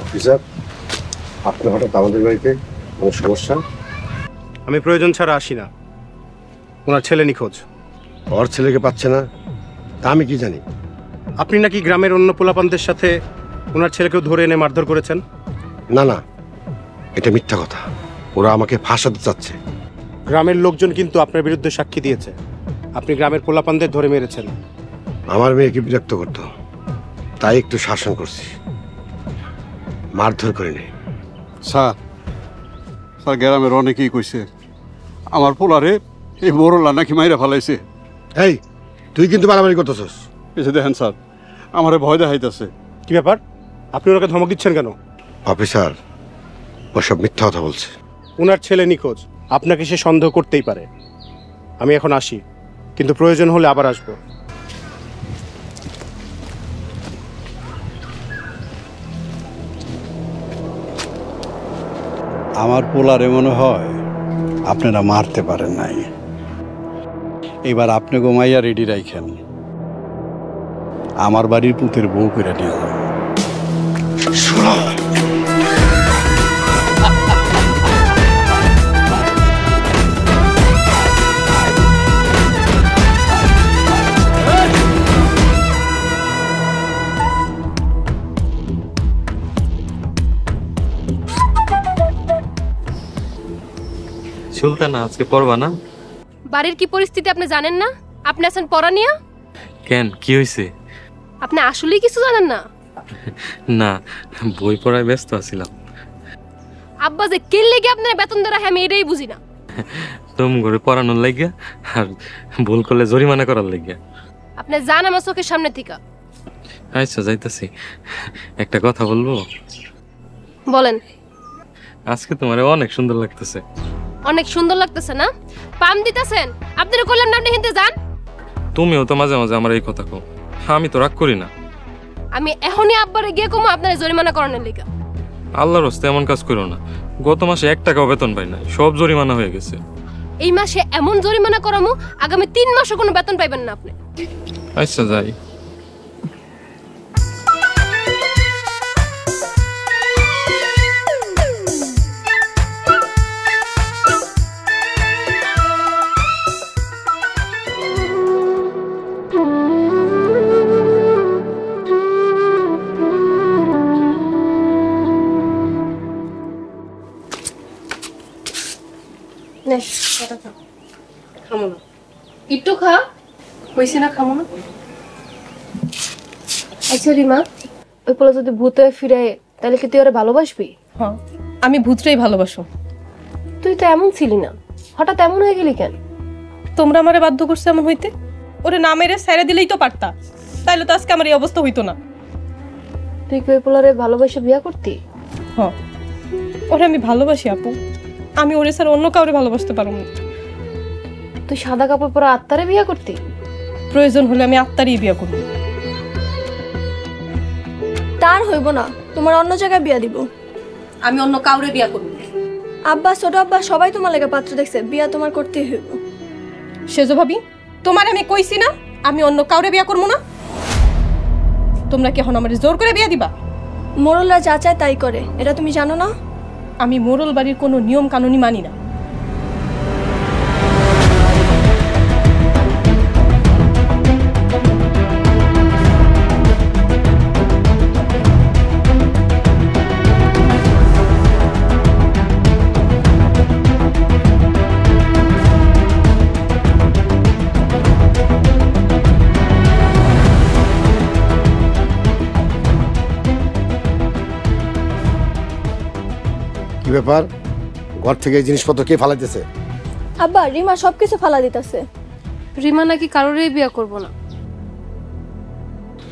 Officer, আপনি হঠাৎ আমাদের বাড়িতে কোনো সমস্যা? আমি প্রয়োজন ছাড়া আসি না। ওনার ছেলে নিখোঁজ। ওর ছেলেকে পাচ্ছে না, তা আমি কি জানি? আপনি নাকি গ্রামের অন্য পোলাপানদের সাথে ওনার ছেলেকেও ধরে এনে মারধর করেছেন? না না, এটা মিথ্যা কথা। ওরা আমাকে ফাঁসাতে চাচ্ছে। গ্রামের লোকজন কিন্তু আপনার বিরুদ্ধে সাক্ষী দিয়েছে। আপনি গ্রামের পোলাপানদের ধরে মেরেছেন। আমার মেয়েকে বিরক্ত করতো, তাই একটু শাসন করছি, মারধর করিনি। স্যার স্যার গ্রামের অনেকেই কইছে আমার পোলারে এই মোরলা নাকি মাইরা ফেলাইছে। এই, তুই কিন্তু বাড়াবাড়ি করতেছস। এসে দেখেন স্যার, আমারে ভয় দেখাইতেছে। কি ব্যাপার? আপনি ওনাকে ধমক দিচ্ছেন কেন? অফিসার, ওসব মিথ্যা কথা বলছে। ওনার ছেলে নিখোঁজ, আপনাকে সে সন্দেহ করতেই পারে। আমি এখন আসি, কিন্তু প্রয়োজন হলে আবার আসবো। আমার পোলারে মনে হয় আপনারা মারতে পারেন নাই। এবার আপনি গোমাইয়া রেডি রাখেন, আমার বাড়ির পুতের বউ করে নিয়ে যাবেন। সুলতানা, আজকে পড়বা না? বাড়ির কি পরিস্থিতি আপনি জানেন না? আপনি আছেন পড়ানিয়া। কেন, কি হয়েছে? আপনি আসলেই কিছু জানেন না? না, বই পড়ায় ব্যস্ত আছিলাম। আব্বা যে কেন লেগে আপনার বেতন দেওয়া আমি এটাই বুঝি না। তোম ঘরে পড়ানোর লাগিয়া আর ভুল করলে জরিমানা করার লাগিয়া। আপনি জান আমার চোখের সামনে থেকে। আচ্ছা, যাইতাছি। একটা কথা বলবো? বলেন। আজকে তোমার অনেক সুন্দর লাগতেছে। অনেক সুন্দর লাগতেছে না? পাম দিতেছেন? আপনারা কইলাম না আপনি হিন্দে যান। তুমিও তো মাঝে মাঝে আমার এই কথা কও। আমি তো রাগ করি না। আমি এখনই আব্বারে গিয়ে কমু আপনারা জরিমানা করানোর লিগা। আল্লাহর রাস্তায় এমন কাজ করো না। গত মাসে 1 টাকাও বেতন পাই নাই, সব জরিমানা হয়ে গেছে। এই মাসে এমন জরিমানা করামু আগামী 3 মাসও কোনো বেতন পাইবেন না আপনি। আচ্ছা, যাই। খামো না, একটু খা। হয়েছে না, খামো না। আচ্ছা রিমা, ওই পোলা যদি ভূত হয়ে ফিরে তাহলে কি তুই ওরা ভালোবাসবি? হ্যাঁ, আমি ভূতটাই ভালোবাসো। তুই তো এমন ছিলি না, হঠাৎ এমন হয়ে গেলি কেন? তোমরা আমারে বাধ্য করছো এমন হইতে। ওরে না মেরে ছেড়ে দিলেই তো পারতা, তাইলে তো আজকে আমার এই অবস্থা হইতো না। তুই কি ওই পোলারে ভালোবাসে বিয়ে করতি? হ্যাঁ, ওরে আমি ভালোবাসি আপু। আমি ওরে স্যার অন্য কাউরে ভালোবাসতে পারবো না। তুই সাদা কাপড় পরা আত্মারে বিয়ে করতি? প্রয়োজন হলে আমি আত্মারই বিয়ে করব। তার হইব না, তোমার অন্য জায়গায় বিয়া দিব। আমি অন্য কাউরে বিয়ে করব। আব্বা, ছোট আব্বা সবাই তোমার লেগে পাত্র দেখছে, বিয়া তোমার করতেই হইব। সেজো ভাবি, তোমার আমি কইছি না আমি অন্য কাউরে বিয়ে করবো না? তোমরা কি এখন আমার জোর করে বিয়ে দিবা? মোরলরা যা চায় তাই করে, এটা তুমি জানো না? আমি মোরল বাড়ির কোনো নিয়ম কানুনই মানি না। কি ব্যাপার? ঘর থেকে এই জিনিসপত্র কে ফালাইতেছে? আব্বা, রিমা সবকিছু ফালা দিতেছে। রিমা নাকি কারোরই বিয়ে করবো না।